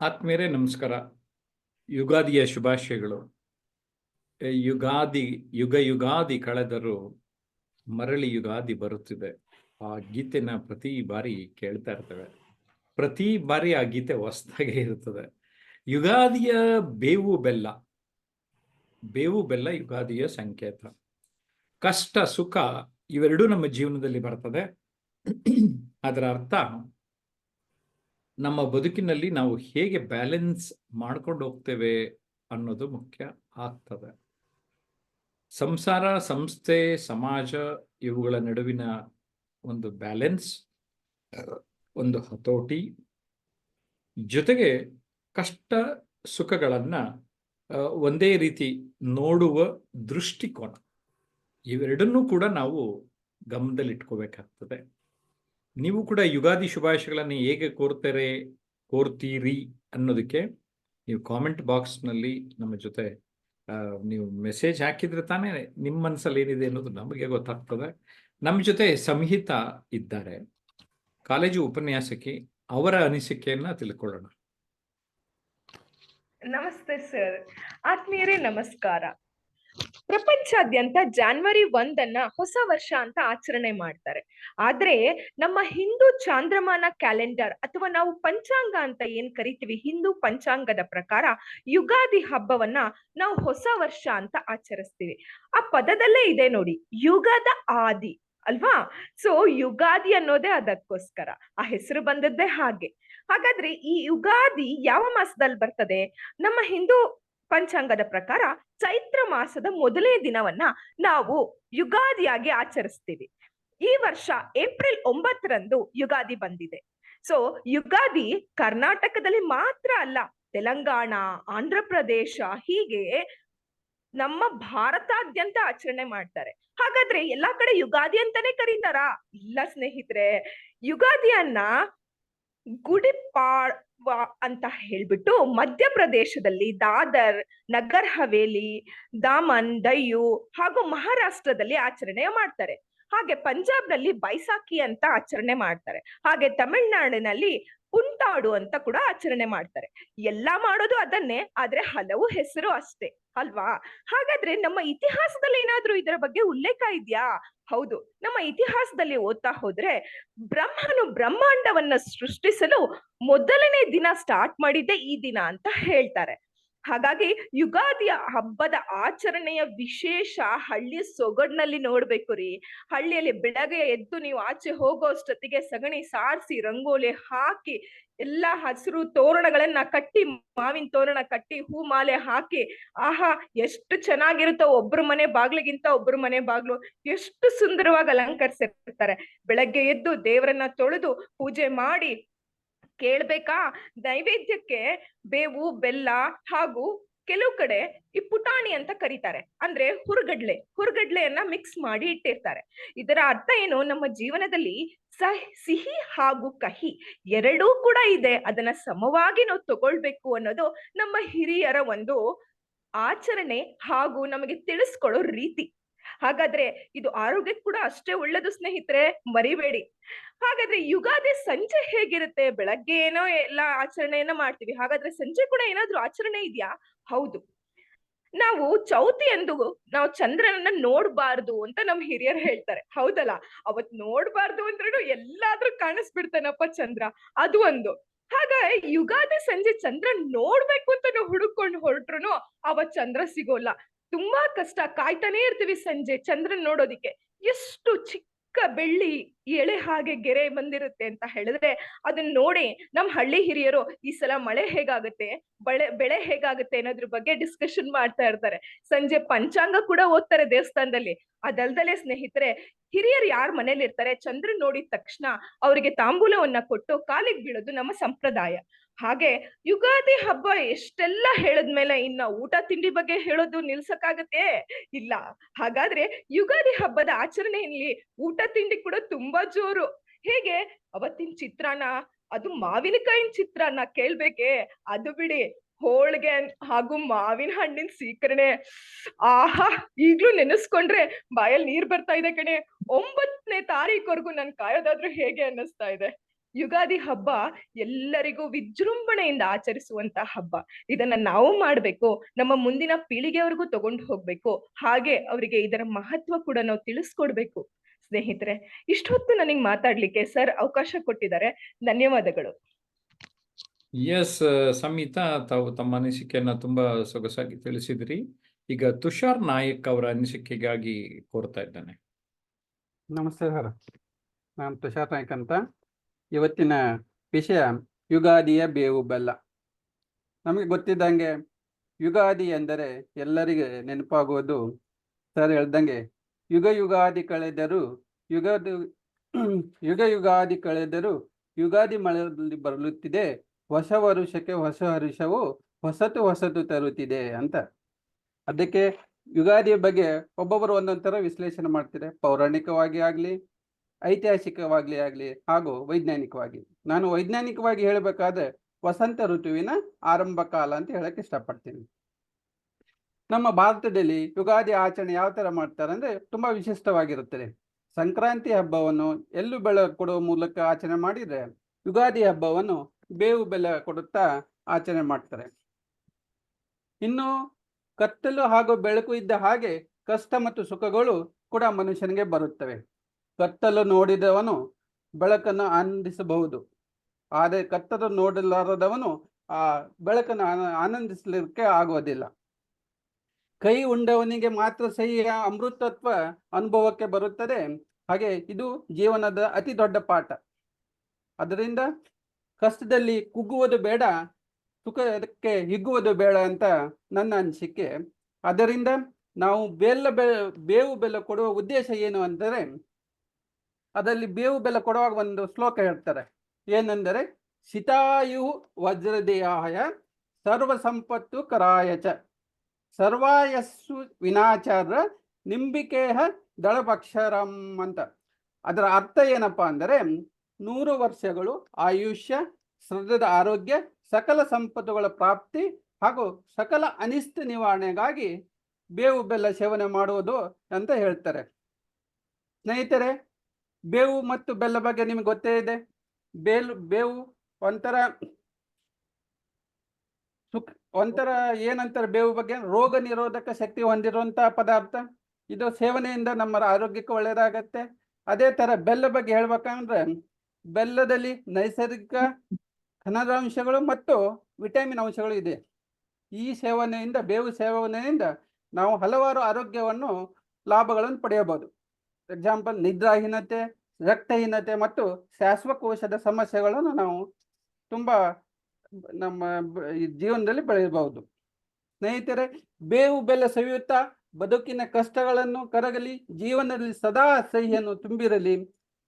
ಆತ್ಮೀಯರೇ ನಮಸ್ಕಾರ. ಯುಗಾದಿಯ ಶುಭಾಶಯಗಳು. ಯುಗಾದಿ ಯುಗಾದಿ ಕಳೆದರೂ ಮರಳಿ ಯುಗಾದಿ ಬರುತ್ತಿದೆ. ಆ ಗೀತೆನ ಪ್ರತಿ ಬಾರಿ ಕೇಳ್ತಾ ಇರ್ತೇವೆ. ಪ್ರತಿ ಬಾರಿ ಆ ಗೀತೆ ಹೊಸದಾಗೆ ಇರುತ್ತದೆ. ಯುಗಾದಿಯ ಬೇವು ಬೆಲ್ಲ ಯುಗಾದಿಯ ಸಂಕೇತ. ಕಷ್ಟ ಸುಖ ಇವೆರಡೂ ನಮ್ಮ ಜೀವನದಲ್ಲಿ ಬರ್ತದೆ. ಅದರ ಅರ್ಥ ನಮ್ಮ ಬದುಕಿನಲ್ಲಿ ನಾವು ಹೇಗೆ ಬ್ಯಾಲೆನ್ಸ್ ಮಾಡ್ಕೊಂಡು ಹೋಗ್ತೇವೆ ಅನ್ನೋದು ಮುಖ್ಯ ಆಗ್ತದೆ. ಸಂಸಾರ, ಸಂಸ್ಥೆ, ಸಮಾಜ ಇವುಗಳ ನಡುವಿನ ಒಂದು ಬ್ಯಾಲೆನ್ಸ್, ಒಂದು ಹತೋಟಿ, ಜೊತೆಗೆ ಕಷ್ಟ ಸುಖಗಳನ್ನ ಒಂದೇ ರೀತಿ ನೋಡುವ ದೃಷ್ಟಿಕೋನ, ಇವೆರಡನ್ನೂ ಕೂಡ ನಾವು ಗಮನದಲ್ಲಿಟ್ಕೋಬೇಕಾಗ್ತದೆ. ನೀವು ಕೂಡ ಯುಗಾದಿ ಶುಭಾಶಯಗಳನ್ನು ಹೇಗೆ ಕೋರ್ತೀರಿ ಅನ್ನೋದಕ್ಕೆ ನೀವು ಕಾಮೆಂಟ್ ಬಾಕ್ಸ್ನಲ್ಲಿ ನಮ್ಮ ಜೊತೆ ನೀವು ಮೆಸೇಜ್ ಹಾಕಿದ್ರೆ ತಾನೇ ನಿಮ್ಮ ಮನಸ್ಸಲ್ಲಿ ಏನಿದೆ ಅನ್ನೋದು ನಮಗೆ ಗೊತ್ತಾಗ್ತದೆ. ನಮ್ಮ ಜೊತೆ ಸಂಹಿತಾ ಇದ್ದಾರೆ, ಕಾಲೇಜು ಉಪನ್ಯಾಸಕಿ. ಅವರ ಅನಿಸಿಕೆಯನ್ನ ತಿಳ್ಕೊಳ್ಳೋಣ. ನಮಸ್ತೆ ಸರ್. ಆತ್ಮೀಯರೇ ನಮಸ್ಕಾರ. ಪ್ರಪಂಚಾದ್ಯಂತ January 1 ಹೊಸ ವರ್ಷ ಅಂತ ಆಚರಣೆ ಮಾಡ್ತಾರೆ. ಆದ್ರೆ ನಮ್ಮ ಹಿಂದೂ ಚಾಂದ್ರಮಾನ ಕ್ಯಾಲೆಂಡರ್ ಅಥವಾ ನಾವು ಪಂಚಾಂಗ ಅಂತ ಏನ್ ಕರಿತೀವಿ, ಹಿಂದೂ ಪಂಚಾಂಗದ ಪ್ರಕಾರ ಯುಗಾದಿ ಹಬ್ಬವನ್ನ ನಾವು ಹೊಸ ವರ್ಷ ಅಂತ ಆಚರಿಸ್ತೀವಿ. ಆ ಪದದಲ್ಲೇ ಇದೆ ನೋಡಿ, ಯುಗದ ಆದಿ ಅಲ್ವಾ? ಸೊ ಯುಗಾದಿ ಅನ್ನೋದೇ ಅದಕ್ಕೋಸ್ಕರ ಆ ಹೆಸರು ಬಂದದ್ದೇ ಹಾಗೆ. ಹಾಗಾದ್ರೆ ಈ ಯುಗಾದಿ ಯಾವ ಮಾಸದಲ್ಲಿ ಬರ್ತದೆ? ನಮ್ಮ ಹಿಂದೂ ಪಂಚಾಂಗದ ಪ್ರಕಾರ ಚೈತ್ರ ಮಾಸದ ಮೊದಲನೇ ದಿನವನ್ನ ನಾವು ಯುಗಾದಿಯಾಗಿ ಆಚರಿಸ್ತೀವಿ. ಈ ವರ್ಷ April 9 ಯುಗಾದಿ ಬಂದಿದೆ. ಸೊ ಯುಗಾದಿ ಕರ್ನಾಟಕದಲ್ಲಿ ಮಾತ್ರ ಅಲ್ಲ, ತೆಲಂಗಾಣ, ಆಂಧ್ರ ಪ್ರದೇಶ, ಹೀಗೆ ನಮ್ಮ ಭಾರತಾದ್ಯಂತ ಆಚರಣೆ ಮಾಡ್ತಾರೆ. ಹಾಗಾದ್ರೆ ಎಲ್ಲಾ ಕಡೆ ಯುಗಾದಿ ಅಂತಾನೆ ಕರೀತಾರಾ? ಇಲ್ಲ ಸ್ನೇಹಿತರೆ, ಯುಗಾದಿಯನ್ನ ಗುಡಿಪಾಡ್ವಾ ಅಂತ ಹೇಳ್ಬಿಟ್ಟು ಮಧ್ಯಪ್ರದೇಶದಲ್ಲಿ ದಾದರ್, ನಗರ್ ಹವೇಲಿ, ದಾಮನ್, ಡಯ್ಯು ಹಾಗೂ ಮಹಾರಾಷ್ಟ್ರದಲ್ಲಿ ಆಚರಣೆ ಮಾಡ್ತಾರೆ. ಹಾಗೆ ಪಂಜಾಬ್ನಲ್ಲಿ ಬೈಸಾಖಿ ಅಂತ ಆಚರಣೆ ಮಾಡ್ತಾರೆ. ಹಾಗೆ ತಮಿಳುನಾಡಿನಲ್ಲಿ ಪುಂತಾಡು ಅಂತ ಕೂಡ ಆಚರಣೆ ಮಾಡ್ತಾರೆ. ಎಲ್ಲಾ ಮಾಡೋದು ಅದನ್ನೇ, ಆದ್ರೆ ಹಲವು ಹೆಸರು ಅಷ್ಟೇ ಅಲ್ವಾ? ಹಾಗಾದ್ರೆ ನಮ್ಮ ಇತಿಹಾಸದಲ್ಲಿ ಏನಾದ್ರೂ ಇದರ ಬಗ್ಗೆ ಉಲ್ಲೇಖ ಇದೆಯಾ? ಹೌದು, ನಮ್ಮ ಇತಿಹಾಸದಲ್ಲಿ ಓದ್ತಾ ಹೋದ್ರೆ ಬ್ರಹ್ಮನು ಬ್ರಹ್ಮಾಂಡವನ್ನ ಸೃಷ್ಟಿಸಲು ಮೊದಲನೇ ದಿನ ಸ್ಟಾರ್ಟ್ ಮಾಡಿದ್ದೆ ಈ ದಿನ ಅಂತ ಹೇಳ್ತಾರೆ. ಹಾಗಾಗಿ ಯುಗಾದಿಯ ಹಬ್ಬದ ಆಚರಣೆಯ ವಿಶೇಷ ಹಳ್ಳಿ ಸೊಗಡ್ನಲ್ಲಿ ನೋಡ್ಬೇಕು ರೀ. ಹಳ್ಳಿಯಲ್ಲಿ ಬೆಳಗ್ಗೆ ಎದ್ದು ನೀವು ಆಚೆ ಹೋಗೋ ಅಷ್ಟೊತ್ತಿಗೆ ಸಗಣಿ ಸಾರಿಸಿ, ರಂಗೋಲಿ ಹಾಕಿ, ಎಲ್ಲಾ ಹಸಿರು ತೋರಣಗಳನ್ನ ಕಟ್ಟಿ, ಮಾವಿನ ತೋರಣ ಕಟ್ಟಿ, ಹೂ ಮಾಲೆ ಹಾಕಿ, ಆಹಾ ಎಷ್ಟು ಚೆನ್ನಾಗಿರುತ್ತೋ. ಒಬ್ರು ಮನೆ ಬಾಗ್ಲಿಗಿಂತ ಒಬ್ರು ಮನೆ ಬಾಗ್ಲು ಎಷ್ಟು ಸುಂದರವಾಗಿ ಅಲಂಕರಿಸಿರ್ತಾರೆ. ಬೆಳಗ್ಗೆ ಎದ್ದು ದೇವರನ್ನ ತೊಳೆದು ಪೂಜೆ ಮಾಡಿ, ಕೇಳ್ಬೇಕಾ, ನೈವೇದ್ಯಕ್ಕೆ ಬೇವು ಬೆಲ್ಲ ಹಾಗೂ ಕೆಲವು ಕಡೆ ಈ ಪುಟಾಣಿ ಅಂತ ಕರೀತಾರೆ, ಅಂದ್ರೆ ಹುರ್ಗಡ್ಲೆಯನ್ನ ಮಿಕ್ಸ್ ಮಾಡಿ ಇಟ್ಟಿರ್ತಾರೆ. ಇದರ ಅರ್ಥ ಏನು? ನಮ್ಮ ಜೀವನದಲ್ಲಿ ಸಿಹಿ ಹಾಗೂ ಕಹಿ ಎರಡೂ ಕೂಡ ಇದೆ, ಅದನ್ನ ಸಮವಾಗಿ ನಾವು ತಗೊಳ್ಬೇಕು ಅನ್ನೋದು ನಮ್ಮ ಹಿರಿಯರ ಒಂದು ಆಚರಣೆ ಹಾಗೂ ನಮಗೆ ತಿಳಿಸ್ಕೊಡೋ ರೀತಿ. ಹಾಗಾದ್ರೆ ಇದು ಆರೋಗ್ಯಕ್ಕೆ ಕೂಡ ಅಷ್ಟೇ ಒಳ್ಳೇದು ಸ್ನೇಹಿತರೆ, ಮರಿಬೇಡಿ. ಹಾಗಾದ್ರೆ ಯುಗಾದಿ ಸಂಜೆ ಹೇಗಿರುತ್ತೆ? ಬೆಳಗ್ಗೆ ಏನೋ ಎಲ್ಲಾ ಆಚರಣೆಯನ್ನ ಮಾಡ್ತೀವಿ, ಹಾಗಾದ್ರೆ ಸಂಜೆ ಕೂಡ ಏನಾದ್ರೂ ಆಚರಣೆ ಇದೆಯಾ? ಹೌದು, ನಾವು ಚೌತಿ ಎಂದು ನಾವು ಚಂದ್ರನನ್ನ ನೋಡ್ಬಾರ್ದು ಅಂತ ನಮ್ ಹಿರಿಯರು ಹೇಳ್ತಾರೆ. ಹೌದಲ್ಲ? ಅವತ್ ನೋಡ್ಬಾರ್ದು ಅಂದ್ರೂ ಎಲ್ಲಾದ್ರೂ ಕಾಣಿಸ್ಬಿಡ್ತಾನಪ್ಪ ಚಂದ್ರ, ಅದು ಒಂದು. ಹಾಗಾಗಿ ಯುಗಾದಿ ಸಂಜೆ ಚಂದ್ರ ನೋಡ್ಬೇಕು ಅಂತ ನಾವು ಹುಡುಕೊಂಡು ಹೊರಟ್ರು ಅವತ್ ಚಂದ್ರ ಸಿಗೋಲ್ಲ. ತುಂಬಾ ಕಷ್ಟ, ಕಾಯ್ತಾನೆ ಇರ್ತೀವಿ ಸಂಜೆ ಚಂದ್ರನ್ ನೋಡೋದಿಕ್ಕೆ. ಎಷ್ಟು ಚಿಕ್ಕ ಬೆಳ್ಳಿ ಎಳೆ ಹಾಗೆ ಗೆರೆ ಬಂದಿರುತ್ತೆ ಅಂತ ಹೇಳಿದ್ರೆ ಅದನ್ನ ನೋಡಿ ನಮ್ ಹಳ್ಳಿ ಹಿರಿಯರು ಈ ಸಲ ಮಳೆ ಹೇಗಾಗುತ್ತೆ, ಬೆಳೆ ಹೇಗಾಗುತ್ತೆ ಅನ್ನೋದ್ರ ಬಗ್ಗೆ ಡಿಸ್ಕಷನ್ ಮಾಡ್ತಾ ಇರ್ತಾರೆ. ಸಂಜೆ ಪಂಚಾಂಗ ಕೂಡ ಓದ್ತಾರೆ ದೇವಸ್ಥಾನದಲ್ಲಿ. ಅದಲ್ದಲೆ ಸ್ನೇಹಿತರೆ, ಹಿರಿಯರು ಯಾರ ಮನೇಲಿ ಇರ್ತಾರೆ, ಚಂದ್ರನ್ ನೋಡಿದ ತಕ್ಷಣ ಅವರಿಗೆ ತಾಂಬೂಲವನ್ನ ಕೊಟ್ಟು ಕಾಲಿಗೆ ಬೀಳೋದು ನಮ್ಮ ಸಂಪ್ರದಾಯ. ಹಾಗೆ ಯುಗಾದಿ ಹಬ್ಬ ಎಷ್ಟೆಲ್ಲ ಹೇಳದ್ಮೇಲೆ ಇನ್ನ ಊಟ ತಿಂಡಿ ಬಗ್ಗೆ ಹೇಳೋದು ನಿಲ್ಸಕ್ಕಾಗತ್ತೆ? ಇಲ್ಲ. ಹಾಗಾದ್ರೆ ಯುಗಾದಿ ಹಬ್ಬದ ಆಚರಣೆಯಲ್ಲಿ ಊಟ ತಿಂಡಿ ಕೂಡ ತುಂಬಾ ಜೋರು. ಹೇಗೆ? ಅವತ್ತಿನ ಚಿತ್ರಾನ್ನ, ಅದು ಮಾವಿನಕಾಯಿನ ಚಿತ್ರಾನ್ನ ಕೇಳ್ಬೇಕೆ? ಅದು ಬಿಡಿ, ಹೋಳ್ಗೆ ಹಾಗೂ ಮಾವಿನ ಹಣ್ಣಿನ ಸೀಕರಣೆ, ಆಹಾ ಈಗ್ಲೂ ನೆನೆಸ್ಕೊಂಡ್ರೆ ಬಾಯಲ್ಲಿ ನೀರ್ ಬರ್ತಾ ಇದೆ ಕಣೆ. 9ನೇ ತಾರೀಖವರೆಗೂ ನನ್ ಕಾಯೋದಾದ್ರೂ ಹೇಗೆ ಅನ್ನಿಸ್ತಾ ಇದೆ. ಯುಗಾದಿ ಹಬ್ಬ ಎಲ್ಲರಿಗೂ ವಿಜೃಂಭಣೆಯಿಂದ ಆಚರಿಸುವಂತ ಹಬ್ಬ. ಇದನ್ನ ನಾವು ಮಾಡ್ಬೇಕು, ನಮ್ಮ ಮುಂದಿನ ಪೀಳಿಗೆವರೆಗೂ ತಗೊಂಡು ಹೋಗ್ಬೇಕು, ಹಾಗೆ ಅವರಿಗೆ ಇದರ ಮಹತ್ವ ಕೂಡ ನಾವು ತಿಳಿಸ್ಕೊಡ್ಬೇಕು. ಸ್ನೇಹಿತರೆ, ಇಷ್ಟೊತ್ತು ನನಗೆ ಮಾತಾಡ್ಲಿಕ್ಕೆ ಸರ್ ಅವಕಾಶ ಕೊಟ್ಟಿದ್ದಾರೆ. ಧನ್ಯವಾದಗಳು. ಎಸ್ ಸಂಹಿತಾ, ತಾವು ತಮ್ಮ ಅನಿಸಿಕೆಯನ್ನ ತುಂಬಾ ಸೊಗಸಾಗಿ ತಿಳಿಸಿದ್ರಿ. ಈಗ ತುಷಾರ್ ನಾಯಕ್ ಅವರ ಅನಿಸಿಕೆಗಾಗಿ ಕೋರ್ತಾ ಇದ್ದಾನೆ. ನಮಸ್ತೆ ಸರ್, ನಾನು ತುಷಾರ್ ನಾಯ್ಕ್ ಅಂತ. ಇವತ್ತಿನ ವಿಷಯ ಯುಗಾದಿಯ ಬೇವು ಬೆಲ್ಲ. ನಮಗೆ ಗೊತ್ತಿದ್ದಂಗೆ ಯುಗಾದಿ ಎಂದರೆ ಎಲ್ಲರಿಗೆ ನೆನಪಾಗುವುದು ಸರ್ ಹೇಳ್ದಂಗೆ ಯುಗಾದಿ ಕಳೆದರೂ ಯುಗಾದಿ ಕಳೆದರೂ ಯುಗಾದಿ ಮಳೆಯಲ್ಲಿ ಬರಲುತ್ತಿದೆ, ಹೊಸ ವರುಷಕ್ಕೆ ಹೊಸ ಹರುಷವು ಹೊಸತು ತರುತ್ತಿದೆ ಅಂತ. ಅದಕ್ಕೆ ಯುಗಾದಿಯ ಬಗ್ಗೆ ಒಬ್ಬೊಬ್ಬರು ಒಂದೊಂದು ಥರ ವಿಶ್ಲೇಷಣೆ ಮಾಡ್ತಾರೆ, ಪೌರಾಣಿಕವಾಗಿ ಆಗಲಿ, ಐತಿಹಾಸಿಕವಾಗ್ಲಿ ಆಗಲಿ, ಹಾಗೂ ವೈಜ್ಞಾನಿಕವಾಗಿ. ನಾನು ವೈಜ್ಞಾನಿಕವಾಗಿ ಹೇಳಬೇಕಾದ್ರೆ ವಸಂತ ಋತುವಿನ ಆರಂಭ ಕಾಲ ಅಂತ ಹೇಳಕ್ಕೆ ಇಷ್ಟಪಡ್ತೀನಿ. ನಮ್ಮ ಭಾರತದಲ್ಲಿ ಯುಗಾದಿ ಆಚರಣೆ ಯಾವ ಥರ ಮಾಡ್ತಾರೆ ಅಂದರೆ ತುಂಬ ವಿಶಿಷ್ಟವಾಗಿರುತ್ತದೆ. ಸಂಕ್ರಾಂತಿ ಹಬ್ಬವನ್ನು ಎಳ್ಳು ಬೆಳೆ ಕೊಡುವ ಮೂಲಕ ಆಚರಣೆ ಮಾಡಿದರೆ, ಯುಗಾದಿ ಹಬ್ಬವನ್ನು ಬೇವು ಬೆಲ್ಲ ಕೊಡುತ್ತಾ ಆಚರಣೆ ಮಾಡ್ತಾರೆ. ಇನ್ನು ಕತ್ತಲು ಹಾಗೂ ಬೆಳಕು ಇದ್ದ ಹಾಗೆ ಕಷ್ಟ ಮತ್ತು ಸುಖಗಳು ಕೂಡ ಮನುಷ್ಯನಿಗೆ ಬರುತ್ತವೆ. ಕತ್ತಲು ನೋಡಿದವನು ಬೆಳಕನ್ನು ಆನಂದಿಸಬಹುದು, ಆದರೆ ಕತ್ತಲು ನೋಡಲಾರದವನು ಆ ಬೆಳಕನ್ನು ಆನಂದಿಸಲಿಕ್ಕೆ ಆಗುವುದಿಲ್ಲ. ಕೈ ಉಂಡವನಿಗೆ ಮಾತ್ರ ಸಿಹಿಯ ಅಮೃತತ್ವ ಅನುಭವಕ್ಕೆ ಬರುತ್ತದೆ. ಹಾಗೆ ಇದು ಜೀವನದ ಅತಿ ದೊಡ್ಡ ಪಾಠ. ಅದರಿಂದ ಕಷ್ಟದಲ್ಲಿ ಕುಗ್ಗುವುದು ಬೇಡ, ಸುಖಕ್ಕೆ ಹಿಗ್ಗುವುದು ಬೇಡ ಅಂತ ನನ್ನ ಅನಿಸಿಕೆ. ಅದರಿಂದ ನಾವು ಬೇವು ಬೆಲ್ಲ ಕೊಡುವ ಉದ್ದೇಶ ಏನು ಅಂದರೆ, ಅದರಲ್ಲಿ ಬೇವು ಬೆಲ್ಲ ಕೊಡುವಾಗ ಒಂದು ಶ್ಲೋಕ ಹೇಳ್ತಾರೆ, ಏನೆಂದರೆ ಸಿತಾಯು ವಜ್ರದೇಹಾಯ ಸರ್ವ ಸಂಪತ್ತು ಕರಾಯಚ ಸರ್ವಾಯಸ್ಸು ವಿನಾಚಾರ ನಿಂಬಿಕೇಹ ದಳಪಕ್ಷರಂ ಅಂತ. ಅದರ ಅರ್ಥ ಏನಪ್ಪಾ ಅಂದರೆ 100 ವರ್ಷಗಳು ಆಯುಷ್ಯ, ಶ್ರದ್ಧದ ಆರೋಗ್ಯ, ಸಕಲ ಸಂಪತ್ತುಗಳ ಪ್ರಾಪ್ತಿ ಹಾಗೂ ಸಕಲ ಅನಿಷ್ಟ ನಿವಾರಣೆಗಾಗಿ ಬೇವು ಬೆಲ್ಲ ಸೇವನೆ ಮಾಡುವುದು ಅಂತ ಹೇಳ್ತಾರೆ. ಸ್ನೇಹಿತರೆ, ಬೇವು ಮತ್ತು ಬೆಲ್ಲ ಬಗ್ಗೆ ನಿಮಗೆ ಗೊತ್ತೇ ಇದೆ. ಬೇವು ಒಂಥರ ಏನಂತಾರೆ ಬೇವು ಬಗ್ಗೆ, ರೋಗ ನಿರೋಧಕ ಶಕ್ತಿ ಹೊಂದಿರುವಂತಹ ಪದಾರ್ಥ. ಇದು ಸೇವನೆಯಿಂದ ನಮ್ಮ ಆರೋಗ್ಯಕ್ಕೆ ಒಳ್ಳೆಯದಾಗತ್ತೆ. ಅದೇ ತರ ಬೆಲ್ಲ ಬಗ್ಗೆ ಹೇಳ್ಬೇಕಂದ್ರೆ, ಬೆಲ್ಲದಲ್ಲಿ ನೈಸರ್ಗಿಕ ಖನಿಜಾಂಶಗಳು ಮತ್ತು ವಿಟಮಿನ್ ಅಂಶಗಳು ಇದೆ. ಈ ಸೇವನೆಯಿಂದ, ಬೇವು ಸೇವನೆಯಿಂದ ನಾವು ಹಲವಾರು ಆರೋಗ್ಯವನ್ನು ಲಾಭಗಳನ್ನು ಪಡೆಯಬಹುದು. ಎಕ್ಸಾಂಪಲ್, ನಿದ್ರಾಹೀನತೆ, ರಕ್ತಹೀನತೆ ಮತ್ತು ಶ್ವಾಸಕೋಶದ ಸಮಸ್ಯೆಗಳನ್ನು ನಾವು ತುಂಬಾ ನಮ್ಮ ಜೀವನದಲ್ಲಿ ಬೆಳೆಯಬಹುದು. ಸ್ನೇಹಿತರೆ, ಬೇವು ಬೆಲ್ಲ ಸವಿಯುತ್ತಾ ಬದುಕಿನ ಕಷ್ಟಗಳನ್ನು ಕರಗಲಿ, ಜೀವನದಲ್ಲಿ ಸದಾ ಸಿಹಿಯನ್ನು ತುಂಬಿರಲಿ.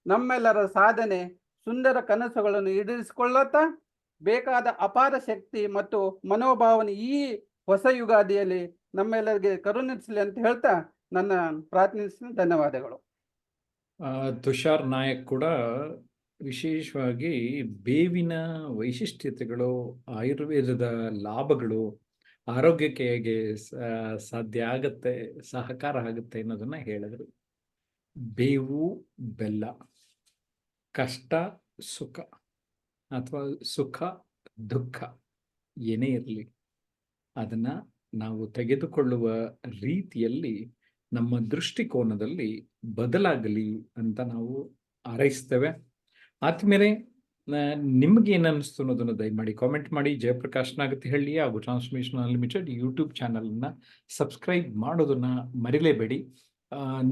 ನಮ್ಮೆಲ್ಲರ ಸಾಧನೆ, ಸುಂದರ ಕನಸುಗಳನ್ನು ಈಡೇರಿಸಿಕೊಳ್ಳುತ್ತಾ ಬೇಕಾದ ಅಪಾರ ಶಕ್ತಿ ಮತ್ತು ಮನೋಭಾವನೆ ಈ ಹೊಸ ಯುಗಾದಿಯಲ್ಲಿ ನಮ್ಮೆಲ್ಲರಿಗೆ ಕರುಣಿಸಲಿ ಅಂತ ಹೇಳ್ತಾ ನನ್ನ ಪ್ರಾರ್ಥಿಸಿದ ಧನ್ಯವಾದಗಳು. ತುಷಾರ್ ನಾಯಕ್ ಕೂಡ ವಿಶೇಷವಾಗಿ ಬೇವಿನ ವೈಶಿಷ್ಟ್ಯತೆಗಳು, ಆಯುರ್ವೇದದ ಲಾಭಗಳು, ಆರೋಗ್ಯಕ್ಕೆ ಹೇಗೆ ಸಾಧ್ಯ ಆಗತ್ತೆ, ಸಹಕಾರ ಆಗುತ್ತೆ ಅನ್ನೋದನ್ನ ಹೇಳಿದ್ರು. ಬೇವು ಬೆಲ್ಲ, ಕಷ್ಟ ಸುಖ ಅಥವಾ ಸುಖ ದುಃಖ ಏನೇ ಇರಲಿ, ಅದನ್ನ ನಾವು ತೆಗೆದುಕೊಳ್ಳುವ ರೀತಿಯಲ್ಲಿ, ನಮ್ಮ ದೃಷ್ಟಿಕೋನದಲ್ಲಿ ಬದಲಾಗಲಿ ಅಂತ ನಾವು ಹಾರೈಸ್ತೇವೆ. ಆದ್ಮೇಲೆ ನಿಮ್ಗೆ ಏನು ಅನ್ನಿಸ್ತು ಅನ್ನೋದನ್ನು ದಯಮಾಡಿ ಕಾಮೆಂಟ್ ಮಾಡಿ. ಜಯಪ್ರಕಾಶ್ ನಾಗತಿಹಳ್ಳಿ ಹಾಗೂ ಟ್ರಾನ್ಸ್ಮಿಷನ್ ಅನ್ಲಿಮಿಟೆಡ್ ಯೂಟ್ಯೂಬ್ ಚಾನಲ್ನ ಸಬ್ಸ್ಕ್ರೈಬ್ ಮಾಡೋದನ್ನ ಮರಿಲೇಬೇಡಿ.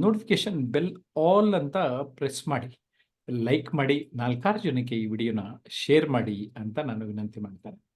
ನೋಟಿಫಿಕೇಶನ್ ಬೆಲ್ ಆಲ್ ಅಂತ ಪ್ರೆಸ್ ಮಾಡಿ, ಲೈಕ್ ಮಾಡಿ, 4 ಜನಕ್ಕೆ ಈ ವಿಡಿಯೋನ ಶೇರ್ ಮಾಡಿ ಅಂತ ನಾನು ವಿನಂತಿ ಮಾಡ್ತೇನೆ.